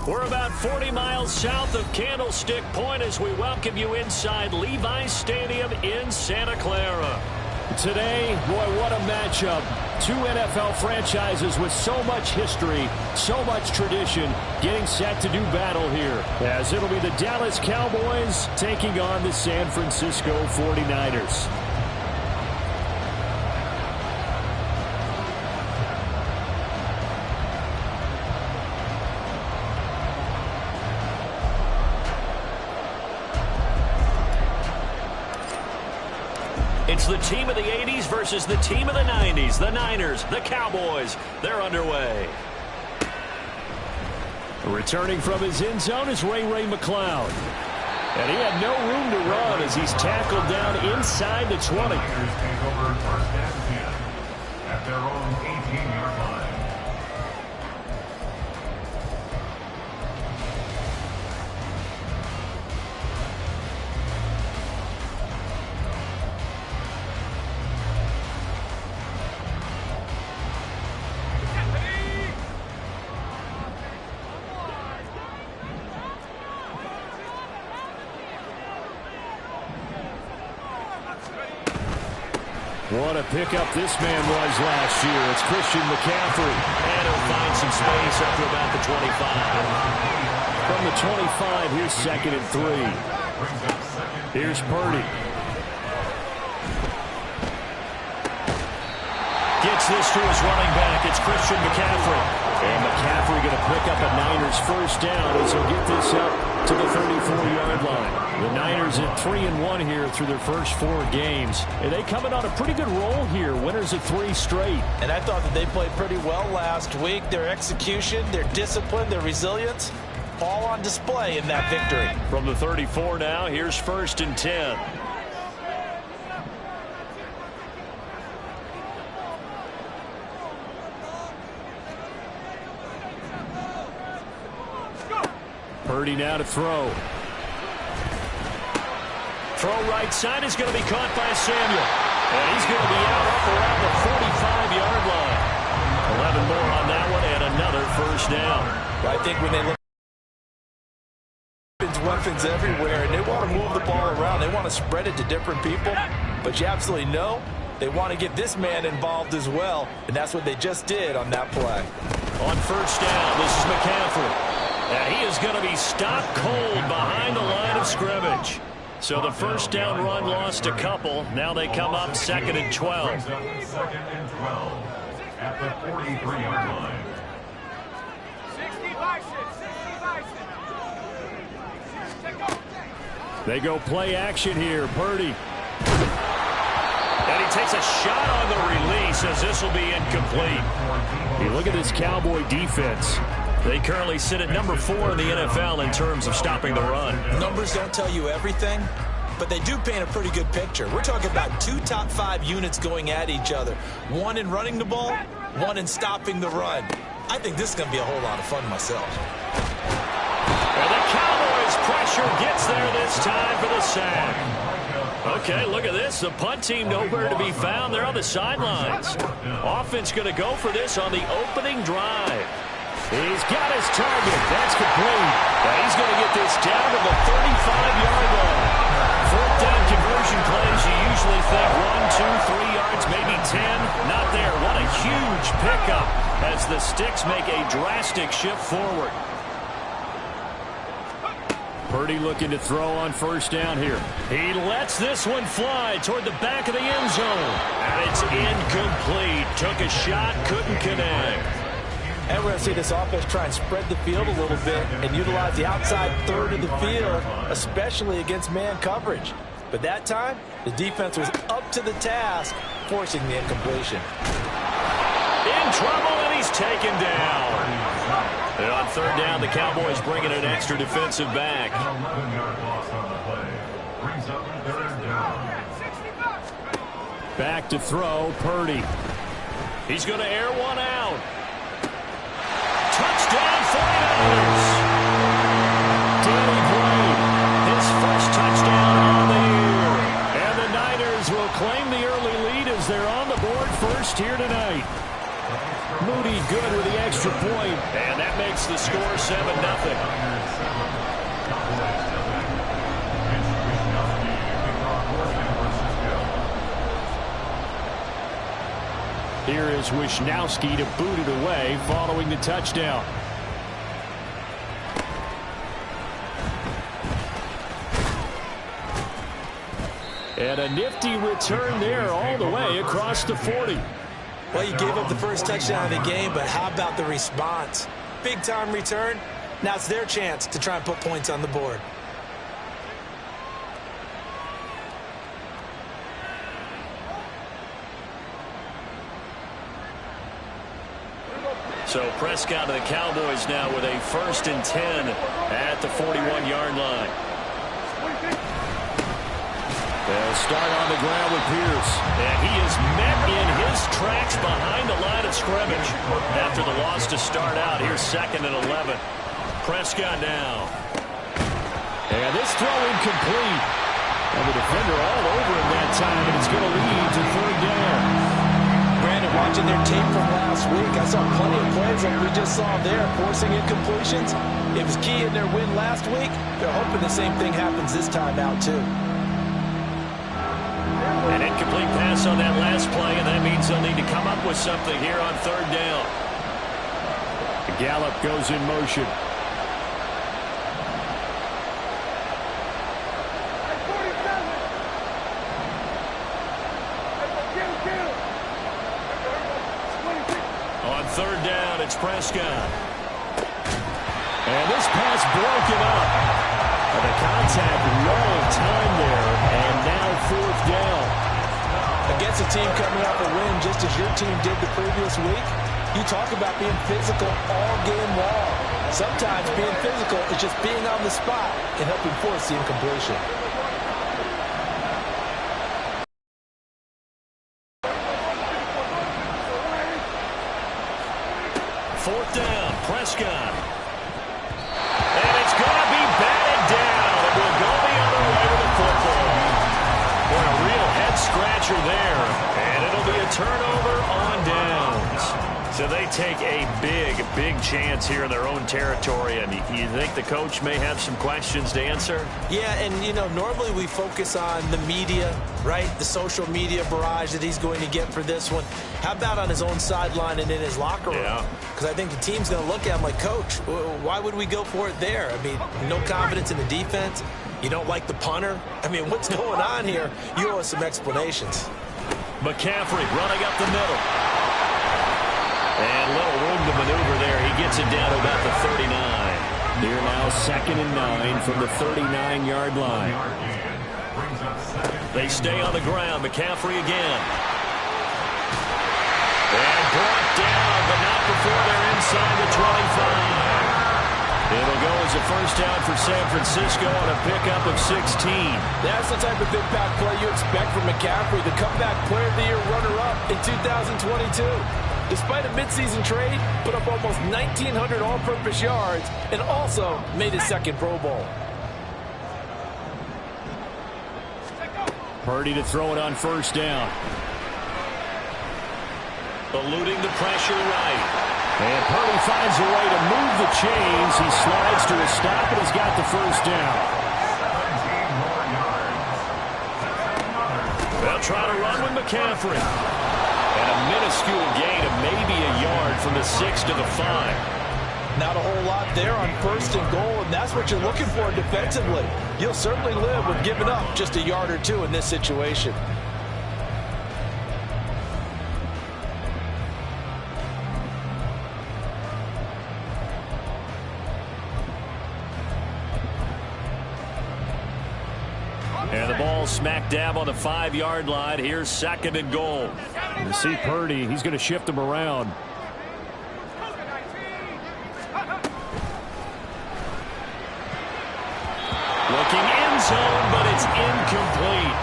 We're about 40 miles south of Candlestick Point as we welcome you inside Levi's Stadium in Santa Clara. Today, boy, what a matchup. Two NFL franchises with so much history, so much tradition, getting set to do battle here. As it'll be the Dallas Cowboys taking on the San Francisco 49ers. It's the team of the 80s versus the team of the 90s. The Niners, the Cowboys, they're underway. Returning from his end zone is Ray McCloud. And he had no room to run as he's tackled down inside the 20. At their own 18-yard line. What a pickup this man was last year. It's Christian McCaffrey. And he'll find some space up to about the 25. From the 25, here's 2nd and 3. Here's Purdy. Gets this to his running back. It's Christian McCaffrey. And McCaffrey going to pick up a Niners first down as he'll get this up to the 34-yard line. The Niners at 3-1 here through their first 4 games. And they coming on a pretty good roll here. Winners of 3 straight. And I thought that they played pretty well last week. Their execution, their discipline, their resilience, all on display in that victory. From the 34 now, here's 1st and 10. Purdy now to throw. Throw right side is going to be caught by Samuel. And he's going to be out up around the 45-yard line. 11 more on that one and another first down. I think when they look at weapons everywhere and they want to move the ball around, they want to spread it to different people, but you absolutely know they want to get this man involved as well, and that's what they just did on that play. On first down, this is McCaffrey. And he is going to be stopped cold behind the line of scrimmage. So the first down run lost a couple. Now they come up 2nd and 12. 2nd and 12 at the 43-yard line. 60 They go play action here. Purdy. And he takes a shot on the release as this will be incomplete. Hey, look at this Cowboy defense. They currently sit at number 4 in the NFL in terms of stopping the run. Numbers don't tell you everything, but they do paint a pretty good picture. We're talking about 2 top 5 units going at each other. One in running the ball, one in stopping the run. I think this is going to be a whole lot of fun myself. And the Cowboys pressure gets there this time for the sack. Okay, look at this. The punt team nowhere to be found. They're on the sidelines. Offense going to go for this on the opening drive. He's got his target. That's complete. And he's going to get this down to the 35-yard line. 4th down conversion plays, you usually think 1, 2, 3 yards, maybe 10. Not there. What a huge pickup as the Sticks make a drastic shift forward. Purdy looking to throw on first down here. He lets this one fly toward the back of the end zone. And it's incomplete. Took a shot, couldn't connect. And we're going to see this offense try and spread the field a little bit and utilize the outside third of the field, especially against man coverage. But that time, the defense was up to the task, forcing the incompletion. In trouble, and he's taken down. And on 3rd down, the Cowboys bring in an extra defensive back. An 11-yard loss on the play. Brings up 3rd down. Back to throw, Purdy. He's going to air one out. Touchdown, 49ers. Danny Gray, his first touchdown on the year. And the Niners will claim the early lead as they're on the board first here tonight. Moody good with the extra extra point. And that makes the score 7-0. Here is Wisnowski to boot it away following the touchdown. And a nifty return there all the way across the 40. Well, you gave up the first touchdown of the game, but how about the response? Big-time return. Now it's their chance to try and put points on the board. So Prescott of the Cowboys now with a 1st and 10 at the 41-yard line. They'll start on the ground with Pierce. And he is met in his tracks behind the line of scrimmage after the loss to start out. Here's 2nd and 11. Prescott now. And this throw incomplete. And the defender all over him that time, and it's going to lead to 3rd down. Brandon, watching their tape from last week, I saw plenty of plays like we just saw there, forcing incompletions. It was key in their win last week. They're hoping the same thing happens this time out, too. An incomplete pass on that last play, and that means they'll need to come up with something here on 3rd down. Gallup goes in motion. On 3rd down, it's Prescott. And this pass broken up. And the contact long time there, and now 4th down. Against a team coming off a win just as your team did the previous week, you talk about being physical all game long. Sometimes being physical is just being on the spot and helping force the incompletion. Fourth down, Prescott. And it's going to be batted down. It will go the other way with the football. Boy, a real head-scratcher there. And it'll be a turnover on downs. So they take a big chance here in their own territory. And you think the coach may have some questions to answer? Yeah, and, you know, normally we focus on the media, right? The social media barrage that he's going to get for this one. How about on his own sideline and in his locker room? Yeah. Because I think the team's going to look at him like, Coach, why would we go for it there? I mean, no confidence in the defense. You don't like the punter. I mean, what's going on here? You owe us some explanations. McCaffrey running up the middle. And little room to maneuver there. He gets it down to about the 39. Here now 2nd and 9 from the 39-yard line. They stay on the ground. McCaffrey again. And brought down, but not before they're inside the 25. It'll go as a 1st down for San Francisco on a pickup of 16. That's the type of impact play you expect from McCaffrey, the comeback player of the year runner-up in 2022. Despite a midseason trade, put up almost 1,900 all-purpose yards and also made his 2nd Pro Bowl. Purdy to throw it on 1st down. Eluding the pressure right. And Purdy finds a way to move the chains. He slides to a stop, and he's got the 1st down. They'll try to run with McCaffrey. And a minuscule gain of maybe a yard from the 6 to the 5. Not a whole lot there on 1st and goal, and that's what you're looking for defensively. You'll certainly live with giving up just a yard or two in this situation. And the ball smack dab on the 5-yard line. Here's 2nd and goal. You see Purdy, he's going to shift him around. Looking end zone, but it's incomplete.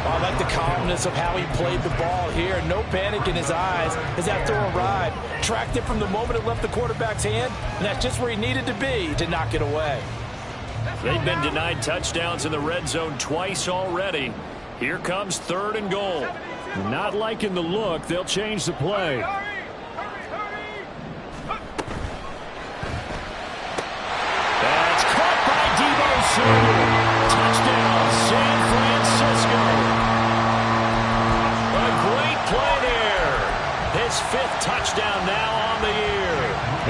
I like the calmness of how he played the ball here. No panic in his eyes as that throw arrived. Tracked it from the moment it left the quarterback's hand, and that's just where he needed to be to knock it away. They've been denied touchdowns in the red zone twice already. Here comes 3rd and goal. Not liking the look. They'll change the play. Samuel. Touchdown, San Francisco. A great play there. His 5th touchdown now on the year.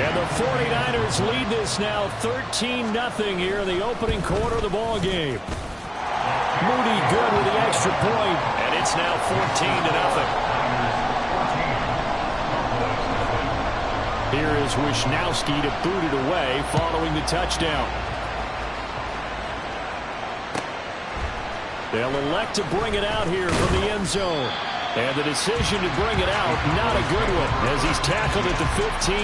And the 49ers lead this now 13-0 here in the opening quarter of the ball game. Moody good with the extra point, and it's now 14-0. Here is Wisnowski to boot it away following the touchdown. They'll elect to bring it out here from the end zone. And the decision to bring it out, not a good one, as he's tackled at the 15.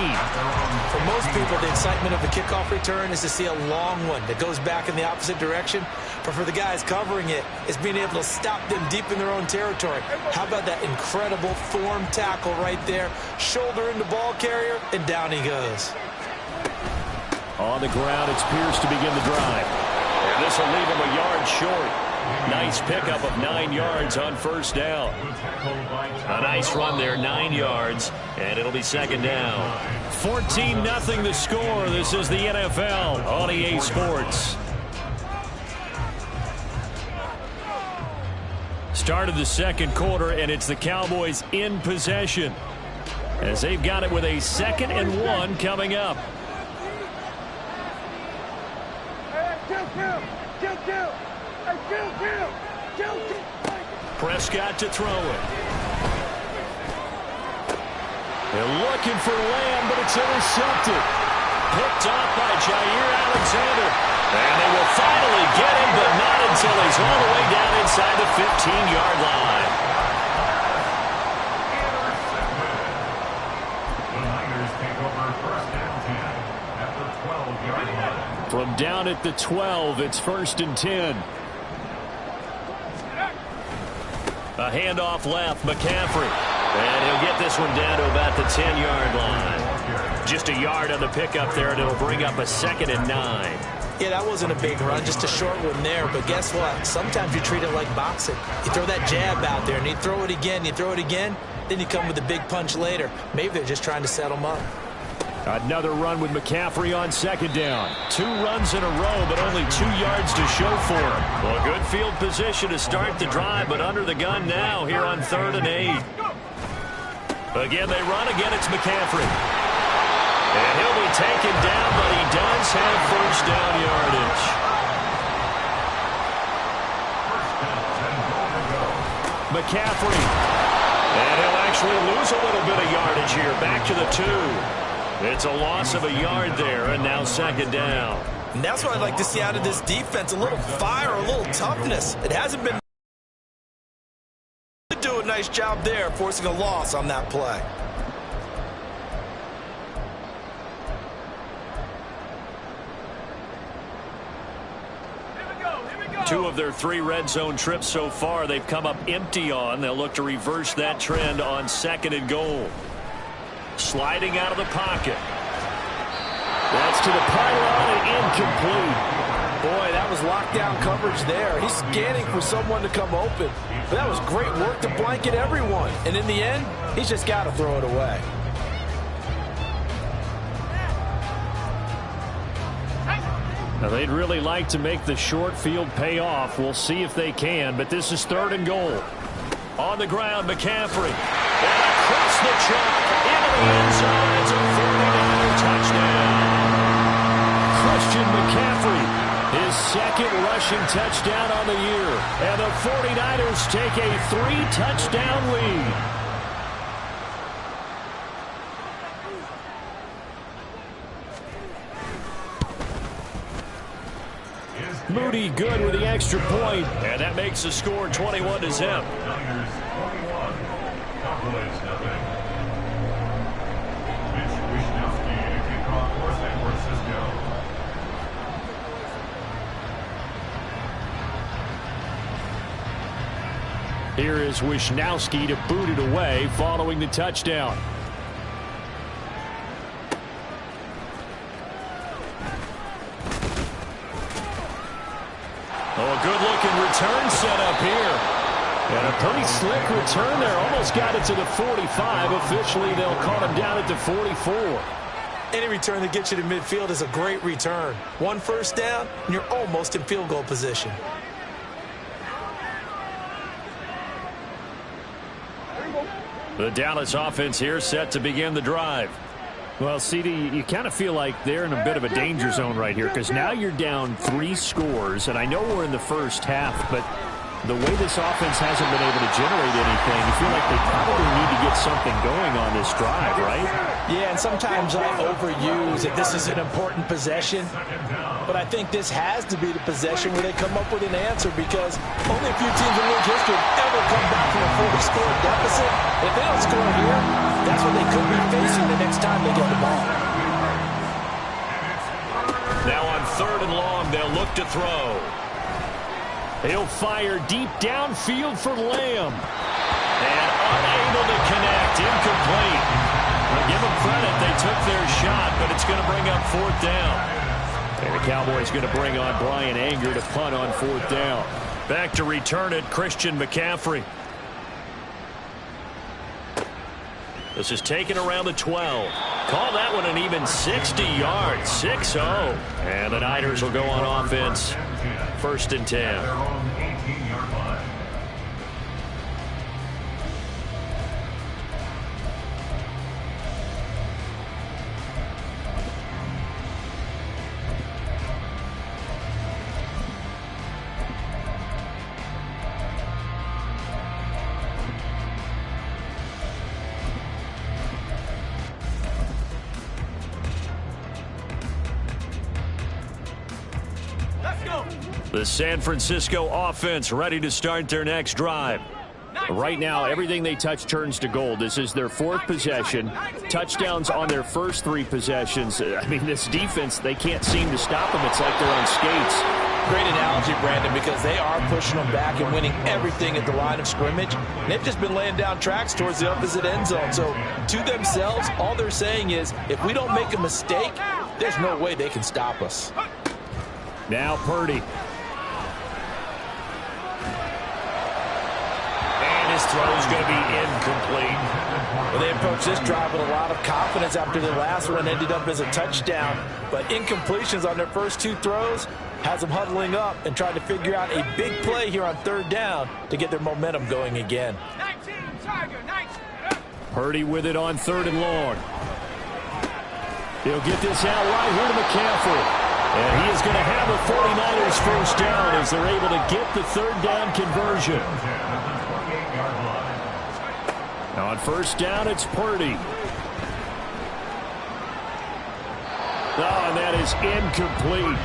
For most people, the excitement of the kickoff return is to see a long one that goes back in the opposite direction. But for the guys covering it, it's being able to stop them deep in their own territory. How about that incredible form tackle right there? Shoulder in the ball carrier, and down he goes. On the ground, it's Pierce to begin the drive. And this will leave him a yard short. Nice pickup of 9 yards on first down. A nice run there, 9 yards, and it'll be second down. 14-0 the score. This is the NFL on EA Sports. Start of the second quarter, and it's the Cowboys in possession, as they've got it with a 2nd and 1 coming up. Prescott to throw it. They're looking for Lamb, but it's intercepted. Picked off by Jair Alexander. And they will finally get him, but not until he's all the way down inside the 15-yard line. The Niners take over first and 10 at the 12-yard line. From down at the 12, it's 1st and 10. A handoff left, McCaffrey. And he'll get this one down to about the 10-yard line. Just a yard on the pickup there, and it'll bring up a 2nd and 9. Yeah, that wasn't a big run, just a short one there. But guess what? Sometimes you treat it like boxing. You throw that jab out there, and you throw it again, then you come with a big punch later. Maybe they're just trying to set them up. Another run with McCaffrey on 2nd down. 2 runs in a row, but only 2 yards to show for him. Well, good field position to start the drive, but under the gun now here on 3rd and 8. Again, they run. Again, it's McCaffrey. And he'll be taken down, but he does have first down yardage. McCaffrey. And he'll actually lose a little bit of yardage here. Back to the 2. It's a loss of a yard there, and now 2nd down. And that's what I'd like to see out of this defense, a little fire, a little toughness. It hasn't been do a nice job there, forcing a loss on that play. Here we go. 2 of their 3 red zone trips so far they've come up empty on. They'll look to reverse that trend on 2nd and goal. Sliding out of the pocket. That's to the pylon and incomplete. Boy, that was lockdown coverage there. He's scanning for someone to come open. But that was great work to blanket everyone. And in the end, he's just got to throw it away. Now, they'd really like to make the short field pay off. We'll see if they can, but this is 3rd and goal. On the ground, McCaffrey. And across the chalk, into the end zone. It's a 49er touchdown. Christian McCaffrey, his 2nd rushing touchdown on the year. And the 49ers take a 3-touchdown lead. Moody good with the extra point, and that makes the score 21-0. Niners 21, Cowboys nothing. Mitch Wisnowski to kick off for San Francisco. Here is Wisnowski to boot it away following the touchdown. Oh, a good-looking return set up here. And a pretty slick return there. Almost got it to the 45. Officially, they'll call him down at the 44. Any return that gets you to midfield is a great return. One first down, and you're almost in field goal position. The Dallas offense here set to begin the drive. Well, CD, you kind of feel like they're in a bit of a danger zone right here because now you're down 3 scores, and I know we're in the first half, but the way this offense hasn't been able to generate anything, you feel like they probably need to get something going on this drive, right? Yeah, and sometimes I overuse that this is an important possession, but I think this has to be the possession where they come up with an answer because only a few teams in league history have ever come back from a 40-score deficit. If they don't score here, that's what they could be facing the next time they get the ball. Now on 3rd and long, they'll look to throw. He'll fire deep downfield for Lamb. And unable to connect, incomplete. I'll give them credit, they took their shot, but it's going to bring up 4th down. And the Cowboys going to bring on Brian Anger to punt on 4th down. Back to return it, Christian McCaffrey. This is taken around the 12. Call that one an even 60 yards, 6-0. And the Niners will go on offense. 1st and 10. The San Francisco offense ready to start their next drive. Right now, everything they touch turns to gold. This is their 4th possession. Touchdowns on their first 3 possessions. I mean, this defense, they can't seem to stop them. It's like they're on skates. Great analogy, Brandon, because they are pushing them back and winning everything at the line of scrimmage. They've just been laying down tracks towards the opposite end zone. So, to themselves, all they're saying is, if we don't make a mistake, there's no way they can stop us. Now Purdy. His throw is going to be incomplete. Well, they approached this drive with a lot of confidence after their last one ended up as a touchdown. But incompletions on their first 2 throws has them huddling up and trying to figure out a big play here on 3rd down to get their momentum going again. Purdy with it on 3rd and long. He'll get this out right here to McCaffrey. And he is going to have the 49ers first down as they're able to get the 3rd down conversion. On 1st down, it's Purdy. Oh, and that is incomplete.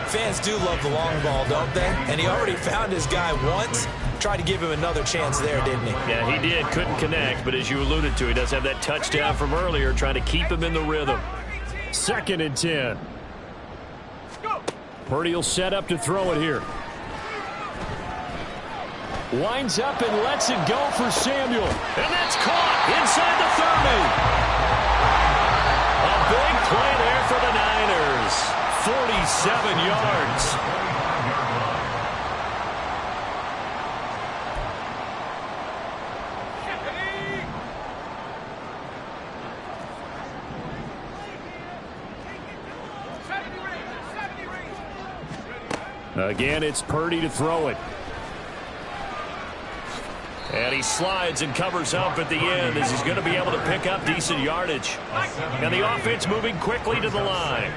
Fans do love the long ball, don't they? And he already found his guy once. Tried to give him another chance there, didn't he? Yeah, he did. Couldn't connect, but as you alluded to, he does have that touchdown from earlier, trying to keep him in the rhythm. 2nd and 10. Purdy will set up to throw it here. Winds up and lets it go for Samuel. And that's caught inside the 30. A big play there for the Niners. 47 yards. Again, it's Purdy to throw it. And he slides and covers up at the end as he's going to be able to pick up decent yardage. And the offense moving quickly to the line.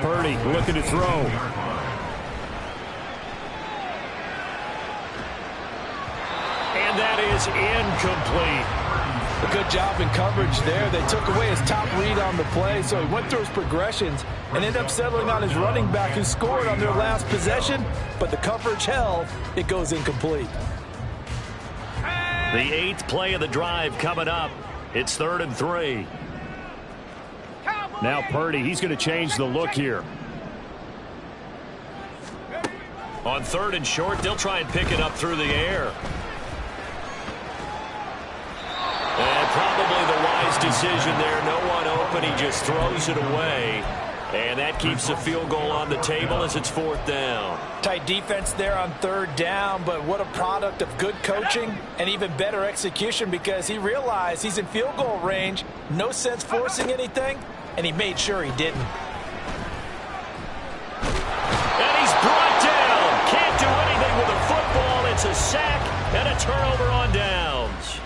Purdy looking to throw. And that is incomplete. A good job in coverage there. They took away his top read on the play, so he went through his progressions and ended up settling on his running back who scored on their last possession, but the coverage held. It goes incomplete. The 8th play of the drive coming up. It's 3rd and 3. Now Purdy, he's going to change the look here. On 3rd and short, they'll try and pick it up through the air. And probably the wise decision there. No one open. He just throws it away. And that keeps the field goal on the table as it's 4th down. Tight defense there on 3rd down, but what a product of good coaching and even better execution, because he realized he's in field goal range. No sense forcing anything, and he made sure he didn't. And he's brought down. Can't do anything with a football. It's a sack and a turnover on downs.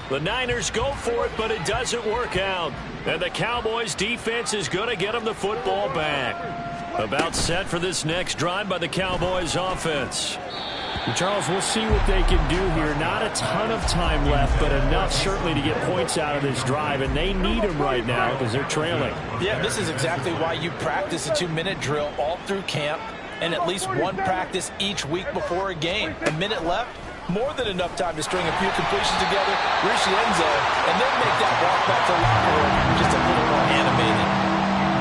The Niners go for it, but it doesn't work out. And the Cowboys defense is going to get them the football back. About set for this next drive by the Cowboys offense. Charles, we'll see what they can do here. Not a ton of time left, but enough certainly to get points out of this drive, and they need them right now because they're trailing. Yeah, this is exactly why you practice a 2-minute drill all through camp and at least one practice each week before a game. A minute left, more than enough time to string a few completions together, reach the end zone, and then make that walk back to the locker room just a little more animated.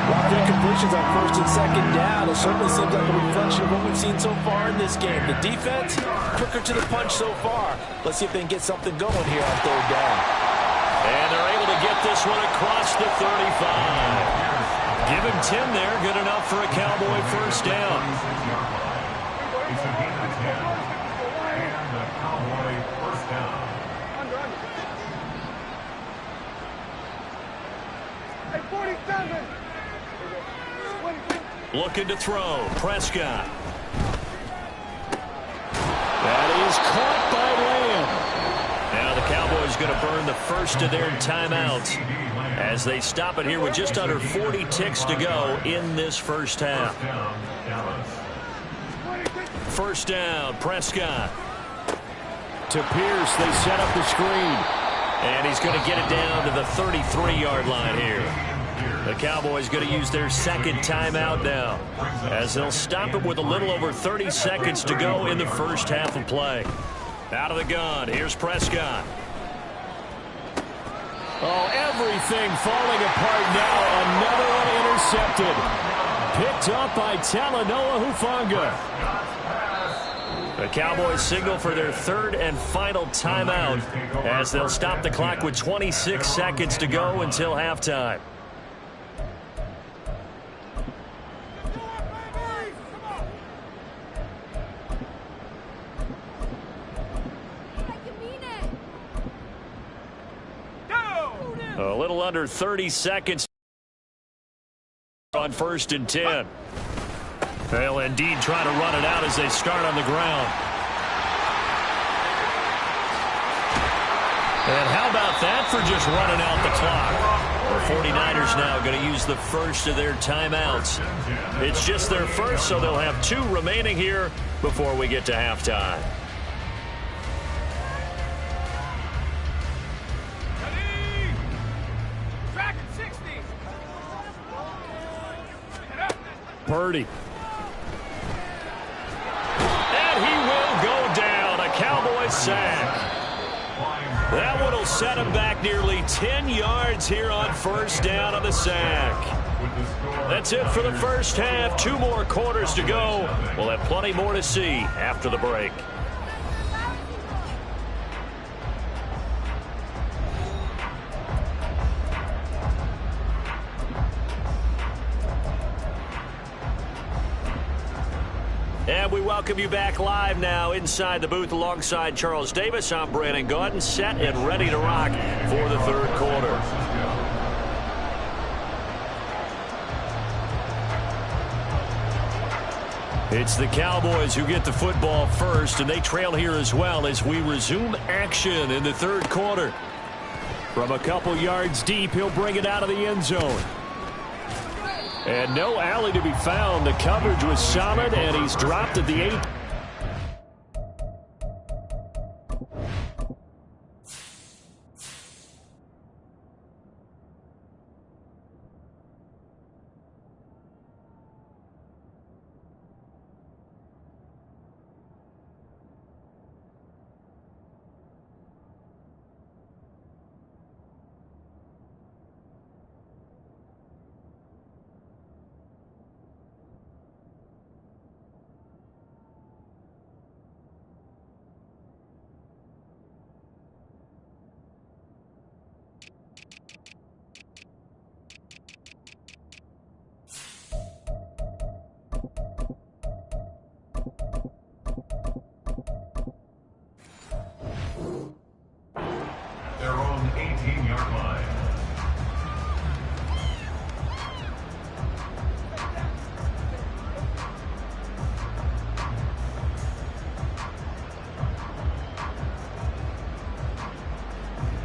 Walk-in completions on 1st and 2nd down. It certainly seems like a reflection of what we've seen so far in this game. The defense, quicker to the punch so far. Let's see if they can get something going here on 3rd down. And they're able to get this one across the 35. Give him 10 there. Good enough for a Cowboy 1st down. It's a gain of 10. And a Cowboy 1st down. Hey, 47. Looking to throw. Prescott. That is caught by Lamb. Now the Cowboys going to burn the first of their timeouts as they stop it here with just under 40 ticks to go in this first half. 1st down, Prescott. To Pierce, they set up the screen. And he's going to get it down to the 33-yard line here. The Cowboys going to use their 2nd timeout now as they'll stop it with a little over 30 seconds to go in the first half of play. Out of the gun, here's Prescott. Oh, everything falling apart now. Another one intercepted. Picked up by Talanoa Hufanga. The Cowboys signal for their 3rd and final timeout as they'll stop the clock with 26 seconds to go until halftime. A little under 30 seconds on 1st and 10. They'll indeed try to run it out as they start on the ground. And how about that for just running out the clock? The 49ers now going to use the first of their timeouts. It's just their first, so they'll have 2 remaining here before we get to halftime. Purdy. And he will go down. A Cowboys sack. That one will set him back nearly 10 yards here on 1st down on the sack. That's it for the first half. 2 more quarters to go. We'll have plenty more to see after the break. And we welcome you back live now inside the booth alongside Charles Davis. I'm Brandon Gaudin, set and ready to rock for the 3rd quarter. It's the Cowboys who get the football first, and they trail here as well as we resume action in the 3rd quarter. From a couple yards deep, he'll bring it out of the end zone. And no alley to be found. The coverage was solid, and he's dropped at the 8.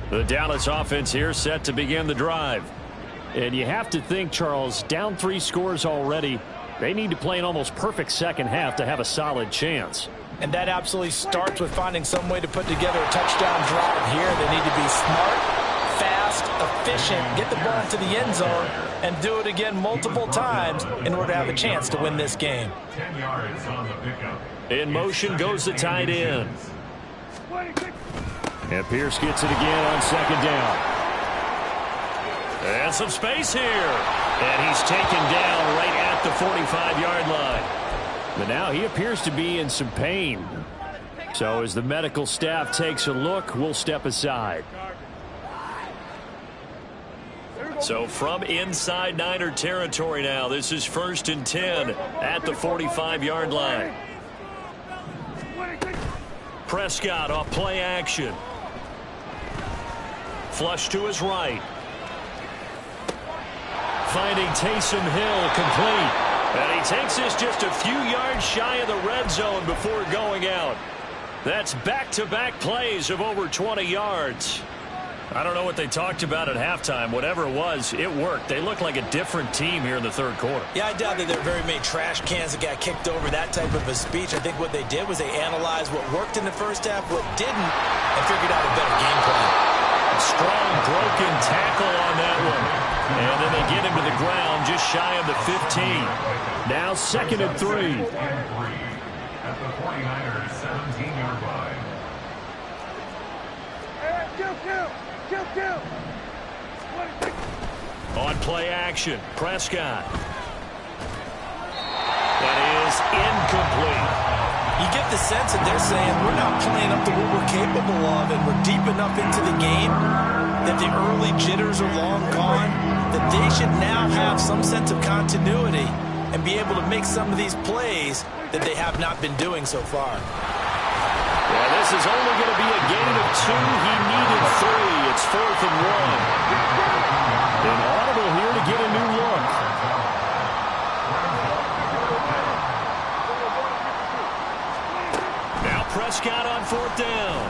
The Dallas offense here set to begin the drive. And you have to think, Charles, down 3 scores already. They need to play an almost perfect second half to have a solid chance. And that absolutely starts with finding some way to put together a touchdown drive here. They need to be smart, fast, efficient, get the ball to the end zone, and do it again multiple times in order to have a chance to win this game. 10 yards on the pickup. In motion goes the tight end. And Pierce gets it again on second down. And some space here. And he's taken down right at the 45-yard line. But now he appears to be in some pain. So as the medical staff takes a look, we'll step aside. So from inside Niner territory now, this is 1st and 10 at the 45-yard line. Prescott off play action. Flush to his right. Finding Taysom Hill complete. And he takes this just a few yards shy of the red zone before going out. That's back-to-back plays of over 20 yards. I don't know what they talked about at halftime. Whatever it was, it worked. They look like a different team here in the third quarter. Yeah, I doubt that there are very many trash cans that got kicked over, that type of a speech. I think what they did was they analyzed what worked in the first half, what didn't, and figured out a better game plan. A strong broken tackle on that one. And then they get him to the ground just shy of the 15. Now 2nd and 3. At the 49ers 17-yard line. On play action, Prescott. That is incomplete. You get the sense that they're saying we're not playing up to what we're capable of, and we're deep enough into the game that the early jitters are long gone, that they should now have some sense of continuity and be able to make some of these plays that they have not been doing so far. Yeah, this is only going to be a gain of 2. He needed 3. It's 4th and 1. An audible here to get a new look. Now Prescott on 4th down.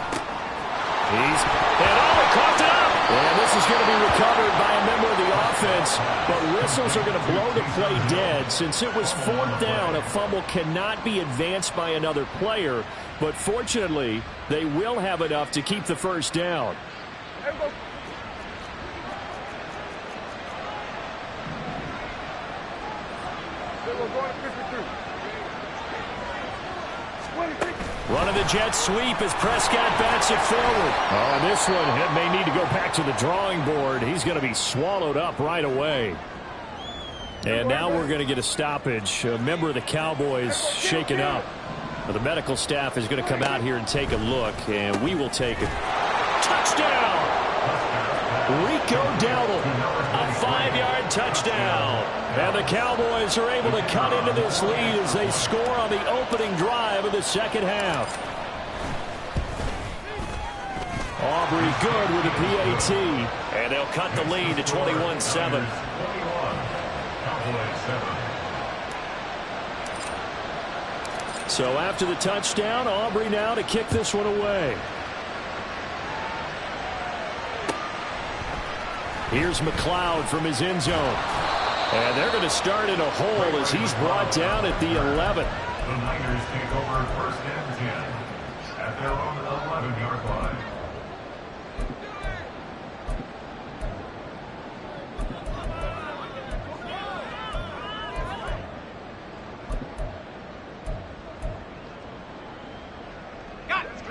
Caught up. And this is going to be recovered by a member of the offense, but whistles are going to blow the play dead. Since it was 4th down, a fumble cannot be advanced by another player, but fortunately, they will have enough to keep the first down. Running the jet sweep as Prescott bats it forward. Oh, this one may need to go back to the drawing board. He's going to be swallowed up right away. And now we're going to get a stoppage. A member of the Cowboys shaken up. The medical staff is going to come out here and take a look, and we will take it. Touchdown! Rico Dowdle, a 5-yard touchdown. And the Cowboys are able to cut into this lead as they score on the opening drive of the second half. Aubrey good with a PAT. And they'll cut the lead to 21-7. So after the touchdown, Aubrey now to kick this one away. Here's McLeod from his end zone. And they're going to start in a hole as he's brought down at the 11. The Niners take over 1st and 10 at their own 11-yard line.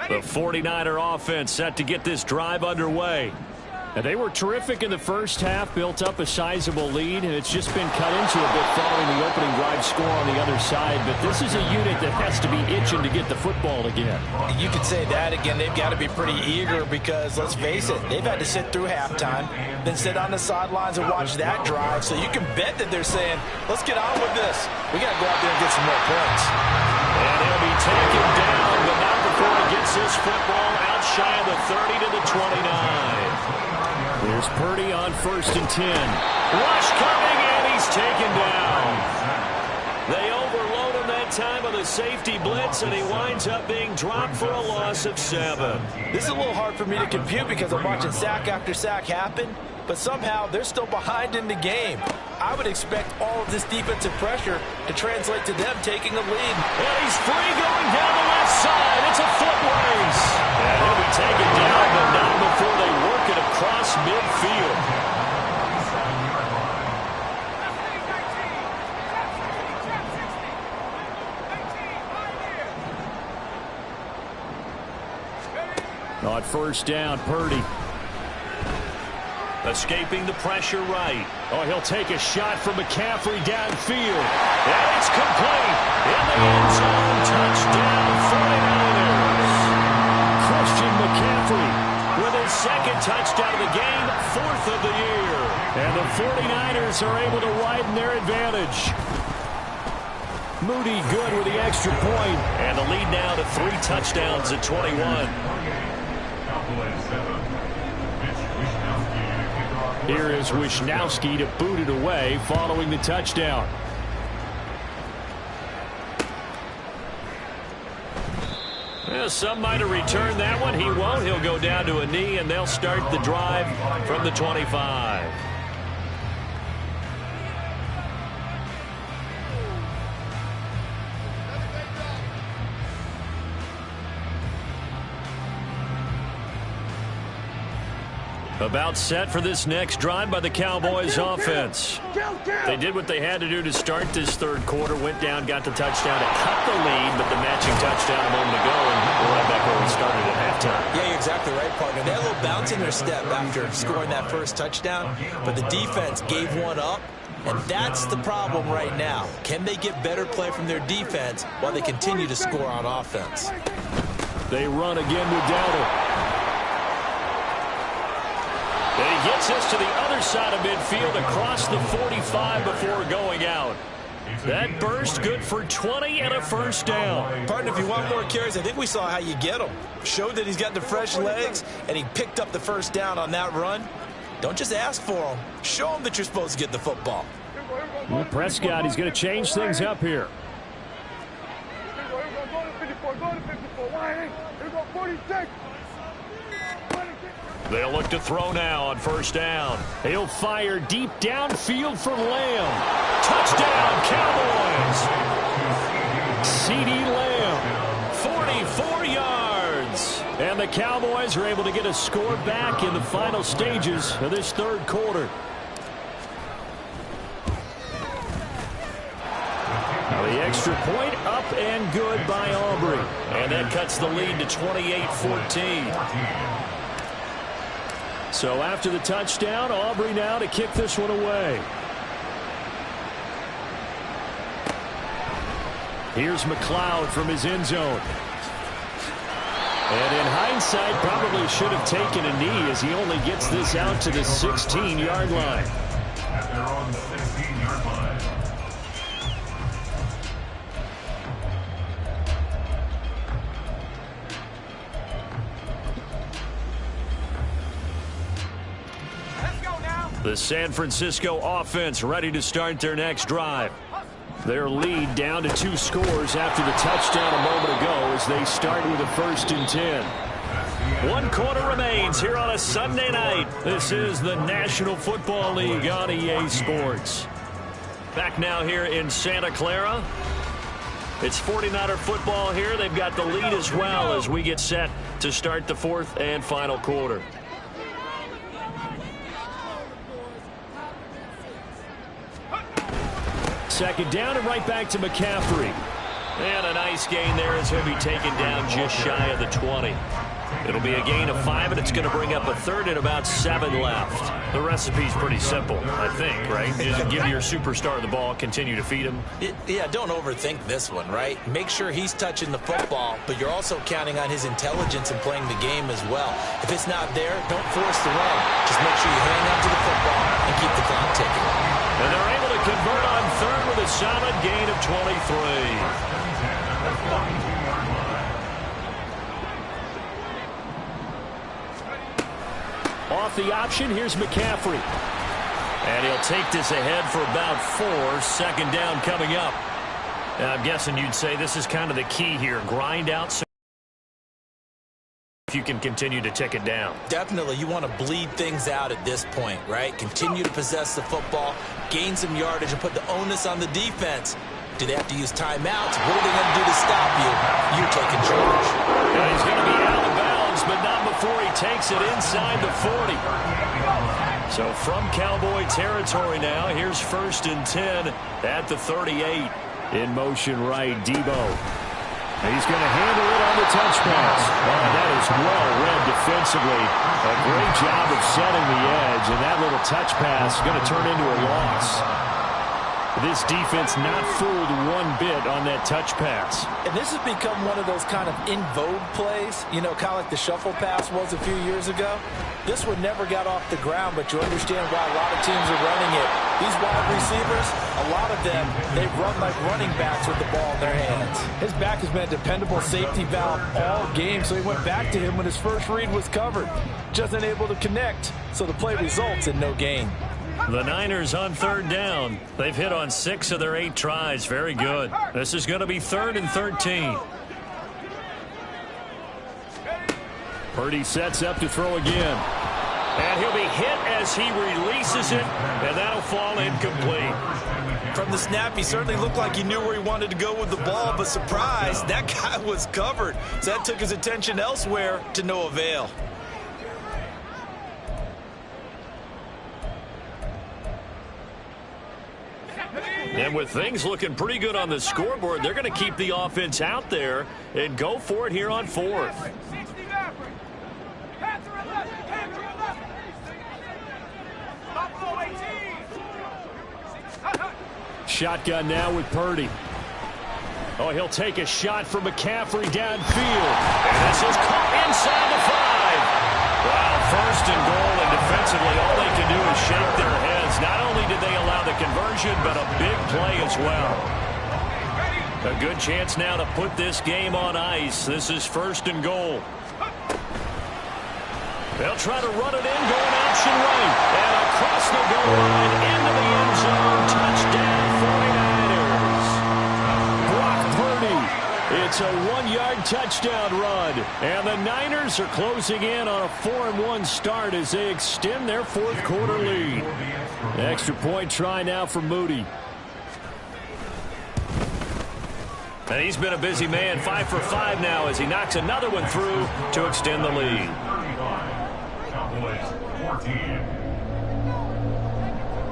The 49er offense set to get this drive underway. And they were terrific in the first half, built up a sizable lead, and it's just been cut into a bit following the opening drive score on the other side. But this is a unit that has to be itching to get the football again. You could say that again. They've got to be pretty eager because, let's face it, they've had to sit through halftime, then sit on the sidelines and watch that drive. So you can bet that they're saying, let's get on with this. We got to go out there and get some more points. And he'll be taken down, but not before he gets this football out shy of the 30 to the 29. There's Purdy on 1st and 10. Rush coming, and he's taken down. They overload him, then that time on the safety blitz, and he winds up being dropped for a loss of 7. This is a little hard for me to compute because I'm watching sack after sack happen, but somehow they're still behind in the game. I would expect all of this defensive pressure to translate to them taking a lead. And he's free going down the left side. It's a foot race. And he'll be taken down, but not before they work it across midfield. On first down, Purdy. Escaping the pressure right. Oh, he'll take a shot from McCaffrey downfield. And it's complete. In the end zone, touchdown 49ers. Christian McCaffrey with his second touchdown of the game, 4th of the year. And the 49ers are able to widen their advantage. Moody good with the extra point. And the lead now to 3 touchdowns at 21. Here is Wisnowski to boot it away following the touchdown. Well, some might have returned that one. He won't. He'll go down to a knee, and they'll start the drive from the 25. About set for this next drive by the Cowboys offense. They did what they had to do to start this third quarter. Went down, got the touchdown to cut the lead, but the matching touchdown a moment ago, and we're right back where we started at halftime. Yeah, you're exactly right, partner. They had a little bounce in their step after scoring that first touchdown, but the defense gave one up, and that's the problem right now. Can they get better play from their defense while they continue to score on offense? They run again with Dowdle. And he gets us to the other side of midfield across the 45 before going out. That burst good for 20 and a first down. Partner, if you want more carries, I think we saw how you get him. Showed that he's got the fresh legs, and he picked up the first down on that run. Don't just ask for him. Show him that you're supposed to get the football. Well, Prescott, he's going to change things up here. They'll look to throw now on first down. He'll fire deep downfield for Lamb. Touchdown, Cowboys! CeeDee Lamb, 44 yards. And the Cowboys are able to get a score back in the final stages of this third quarter. The extra point up and good by Aubrey. And that cuts the lead to 28-14. So after the touchdown, Aubrey now to kick this one away. Here's McLeod from his end zone. And in hindsight, probably should have taken a knee as he only gets this out to the 16-yard line. At their own 16-yard line. The San Francisco offense ready to start their next drive. Their lead down to 2 scores after the touchdown a moment ago as they start with a 1st and 10. 1 quarter remains here on a Sunday night. This is the National Football League on EA Sports. Back now here in Santa Clara. It's 49er football here. They've got the lead as well as we get set to start the 4th and final quarter. Second down and right back to McCaffrey. And a nice gain there as he'll be taken down just shy of the 20. It'll be a gain of 5, and it's going to bring up a 3rd and about 7 left. The recipe's pretty simple, I think, right? Just give your superstar the ball, continue to feed him. Yeah, don't overthink this one, right? Make sure he's touching the football, but you're also counting on his intelligence in playing the game as well. If it's not there, don't force the run. Just make sure you hang on to the football and keep the clock ticking. And they're able to convert on 3rd with a solid gain of 23. Off the option, here's McCaffrey. And he'll take this ahead for about 4. 2nd down coming up. I'm guessing you'd say this is kind of the key here. Grind out so if you can continue to tick it down. Definitely. You want to bleed things out at this point, right? Continue to possess the football, gain some yardage, and put the onus on the defense. Do they have to use timeouts? What are they going to do to stop you? You're taking charge. And he's going to be out of bounds, but not before he takes it inside the 40. So from Cowboy territory now, here's 1st and 10 at the 38. In motion right, Debo. He's going to handle it on the touch pass. Oh, that is well read defensively. A great job of setting the edge, and that little touch pass is going to turn into a loss. This defense not fooled one bit on that touch pass. And this has become one of those kind of in vogue plays, you know, kind of like the shuffle pass was a few years ago. This one never got off the ground, but you understand why a lot of teams are running it. These wide receivers, a lot of them, they run like running backs with the ball in their hands. His back has been a dependable safety valve all game, so he went back to him when his first read was covered. Just unable to connect, so the play results in no gain. The Niners on 3rd down. They've hit on 6 of their 8 tries. Very good. This is going to be 3rd and 13. Purdy sets up to throw again. And he'll be hit as he releases it, and that'll fall incomplete. From the snap, he certainly looked like he knew where he wanted to go with the ball, but surprise, that guy was covered. So that took his attention elsewhere to no avail. And with things looking pretty good on the scoreboard, they're going to keep the offense out there and go for it here on 4th. Shotgun now with Purdy. Oh, he'll take a shot from McCaffrey downfield. And this is caught inside the 5. Wow, 1st and goal, and defensively all they can do is shake their heads. Not only did they allow the conversion, but a big play as well. A good chance now to put this game on ice. This is 1st and goal. They'll try to run it in, going option right. And across the goal line, into the end zone. Touchdown, 49ers. Brock Purdy. It's a 1-yard touchdown run. And the Niners are closing in on a 4-1 start as they extend their 4th quarter lead. Extra point try now for Moody. And he's been a busy man, 5 for 5 now as he knocks another one through to extend the lead. Cowboys 14.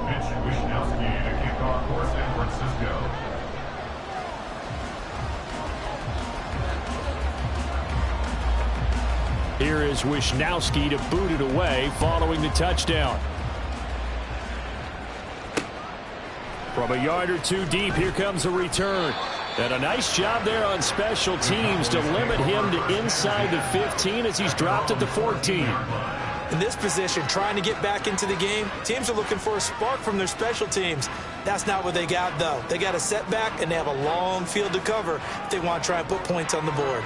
Mitch Wishnowsky to kick off for San Francisco. Here is Wishnowsky to boot it away following the touchdown. From a yard or 2 deep, here comes a return. And a nice job there on special teams to limit him to inside the 15 as he's dropped at the 14. In this position, trying to get back into the game, teams are looking for a spark from their special teams. That's not what they got, though. They got a setback, and they have a long field to cover if they want to try and put points on the board.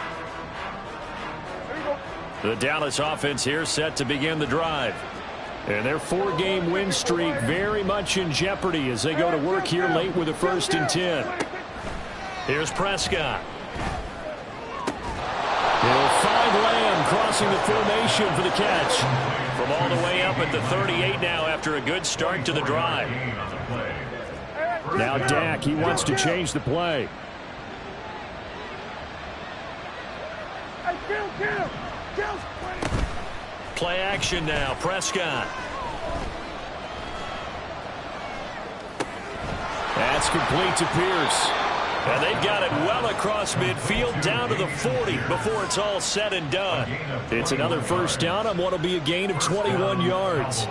The Dallas offense here set to begin the drive. And their 4-game win streak very much in jeopardy as they go to work here late with a 1st and 10. Here's Prescott. He'll find Lamb crossing the formation for the catch. From all the way up at the 38 now after a good start to the drive. Now Dak, he wants to change the play. Play action now, Prescott. That's complete to Pierce. And they've got it well across midfield down to the 40 before it's all said and done. It's another 1st down on what will be a gain of 21 yards.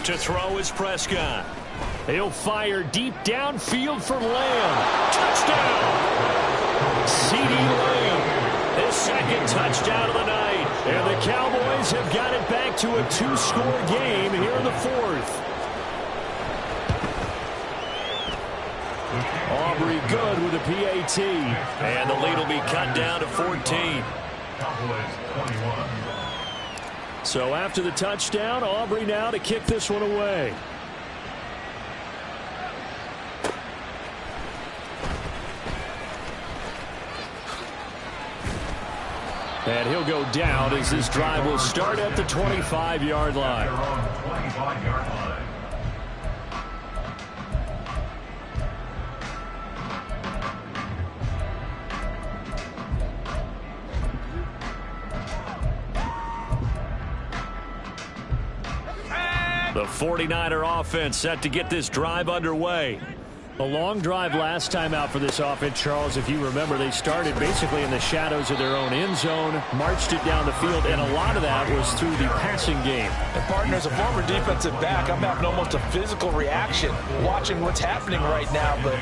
To throw is Prescott. He'll fire deep downfield for Lamb. Touchdown! CeeDee Lamb. His 2nd touchdown of the night. And the Cowboys have got it back to a 2-score game here in the 4th. Aubrey good with a PAT. And the lead will be cut down to 14. Cowboys 21. So after the touchdown, Aubrey now to kick this one away. And he'll go down as this drive will start at the 25-yard line. 25-yard line. The 49er offense set to get this drive underway. A long drive last time out for this offense, Charles. If you remember, they started basically in the shadows of their own end zone, marched it down the field, and a lot of that was through the passing game. And partner, as a former defensive back, I'm having almost a physical reaction watching what's happening right now. But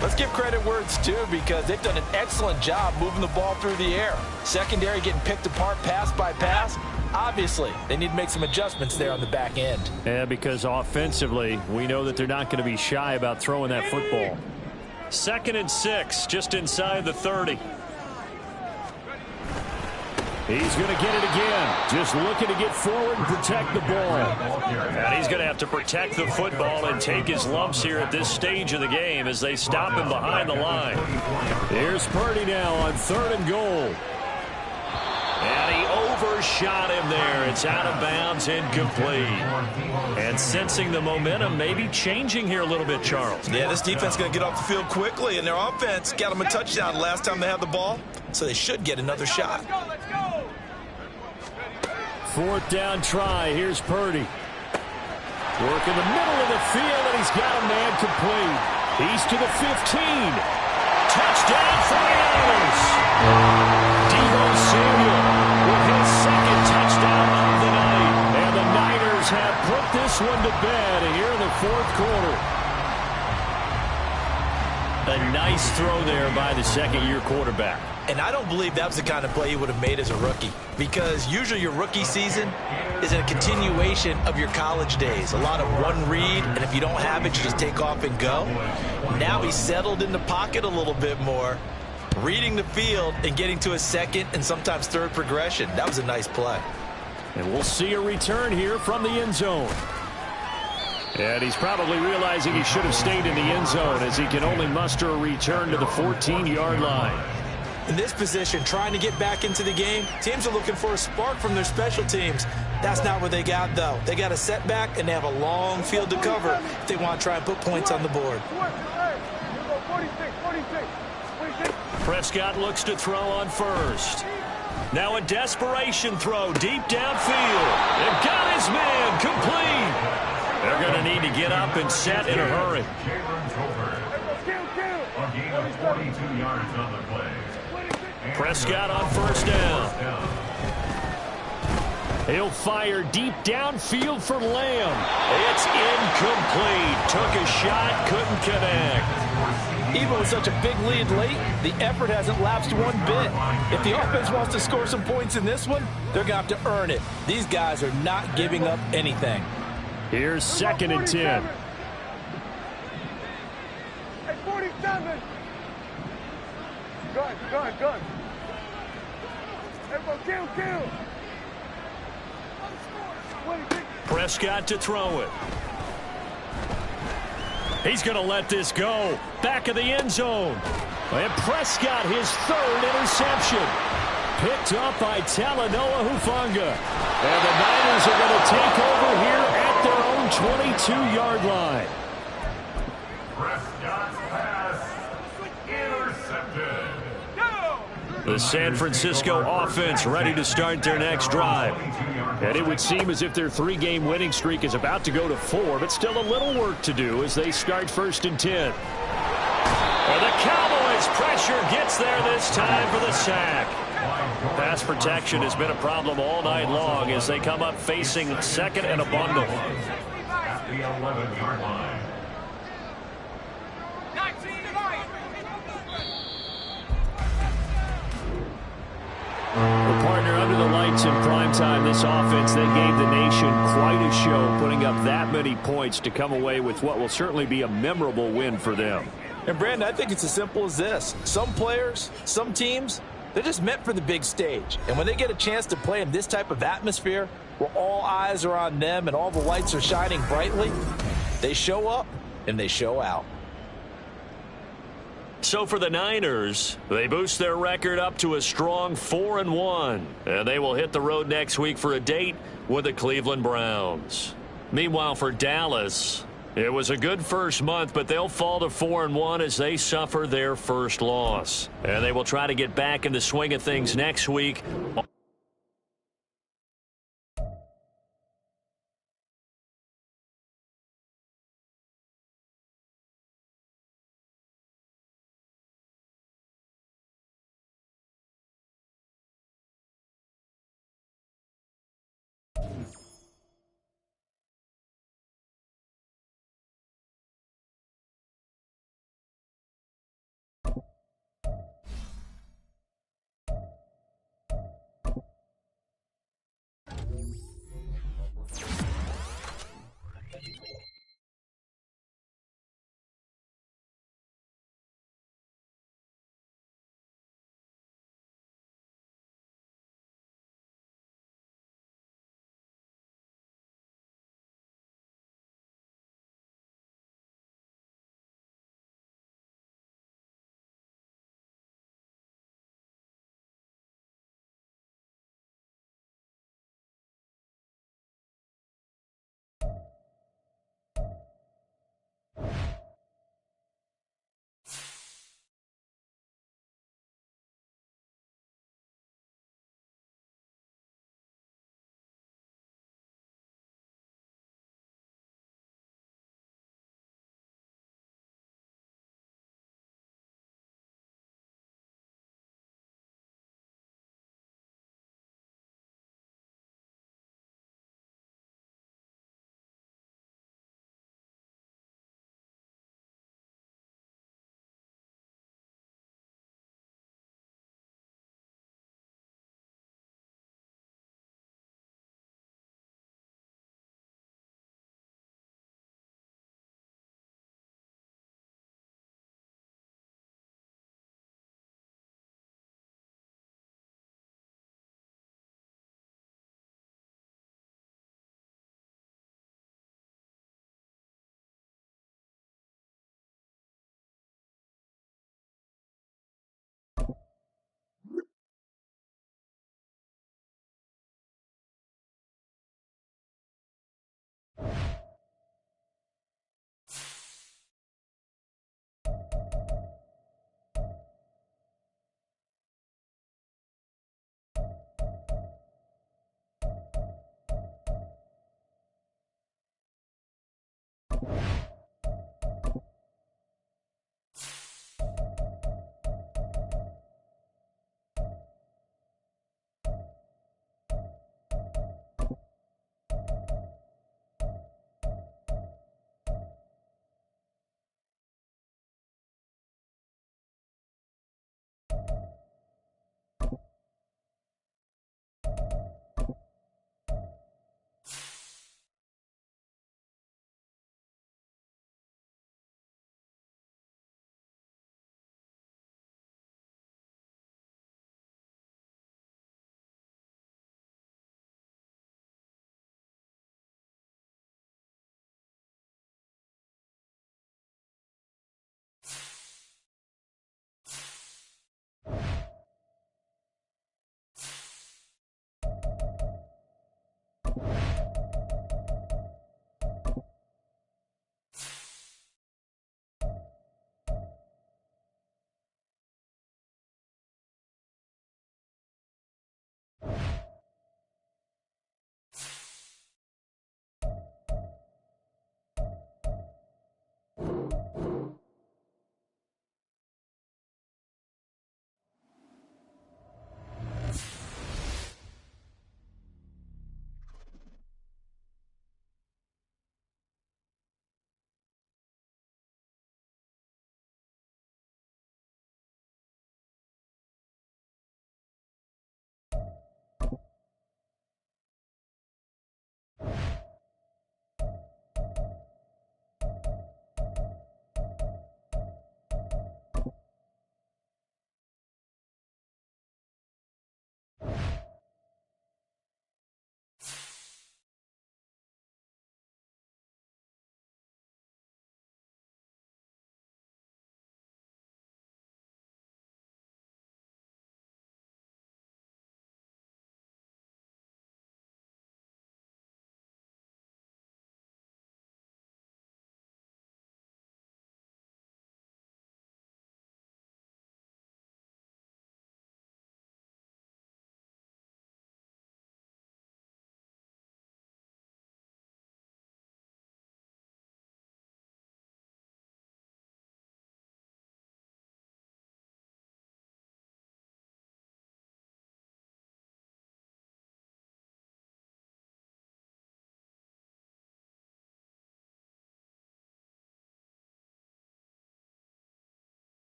let's give credit where it's due, because they've done an excellent job moving the ball through the air. Secondary getting picked apart pass by pass. Obviously, they need to make some adjustments there on the back end. Yeah, because offensively, we know that they're not going to be shy about throwing that football. 2nd and 6, just inside the 30. He's going to get it again. Just looking to get forward and protect the ball. And he's going to have to protect the football and take his lumps here at this stage of the game as they stop him behind the line. Here's Purdy now on 3rd and goal. And he overshot him there. It's out of bounds, incomplete. And sensing the momentum maybe changing here a little bit, Charles. Yeah, this defense is going to get off the field quickly, and their offense got them a touchdown last time they had the ball, so they should get another shot. 4th down try. Here's Purdy. Work in the middle of the field, and he's got a man complete. He's to the 15. Touchdown 49ers. Deebo Samuel with his 2nd touchdown of the night. And the Niners have put this one to bed here in the 4th quarter. A nice throw there by the 2nd-year quarterback. And I don't believe that was the kind of play he would have made as a rookie, because usually your rookie season is a continuation of your college days. A lot of one read, and if you don't have it, you just take off and go. Now he's settled in the pocket a little bit more, reading the field and getting to a 2nd and sometimes 3rd progression. That was a nice play. And we'll see a return here from the end zone. And he's probably realizing he should have stayed in the end zone, as he can only muster a return to the 14-yard line. In this position, trying to get back into the game, teams are looking for a spark from their special teams. That's not what they got, though. They got a setback, and they have a long field to cover if they want to try and put points on the board. Prescott looks to throw on 1st. Now a desperation throw deep downfield. And got his man complete. They're going to need to get up and set in a hurry. A gain of 42 yards on the play. Prescott on 1st down. He'll fire deep downfield for Lamb. It's incomplete. Took a shot, couldn't connect. Even with such a big lead late, the effort hasn't lapsed one bit. If the offense wants to score some points in this one, they're going to have to earn it. These guys are not giving up anything. Here's 2nd and 10. Hey, 47. Gun. Hey, bro, kill. Prescott to throw it. He's going to let this go. Back of the end zone. And Prescott, his 3rd interception. Picked up by Talanoa Hufanga. And the Niners are going to take over here at their own 22-yard line. Prescott's pass intercepted. The San Francisco offense ready to start their next drive. And it would seem as if their 3-game winning streak is about to go to 4, but still a little work to do as they start 1st and 10. And the Cowboys pressure gets there this time for the sack. Pass protection has been a problem all night long as they come up facing 2nd and a bundle. At the 11-yard line. Well, partner, under the lights in primetime, this offense, they gave the nation quite a show, putting up that many points to come away with what will certainly be a memorable win for them. And, Brandon, I think it's as simple as this. Some players, some teams, They're just meant for the big stage. And when they get a chance to play in this type of atmosphere, where all eyes are on them and all the lights are shining brightly, they show up and they show out. So for the Niners, they boost their record up to a strong 4-1. And they will hit the road next week for a date with the Cleveland Browns. Meanwhile, for Dallas, it was a good first month, but they'll fall to 4-1 as they suffer their first loss. And they will try to get back in the swing of things next week.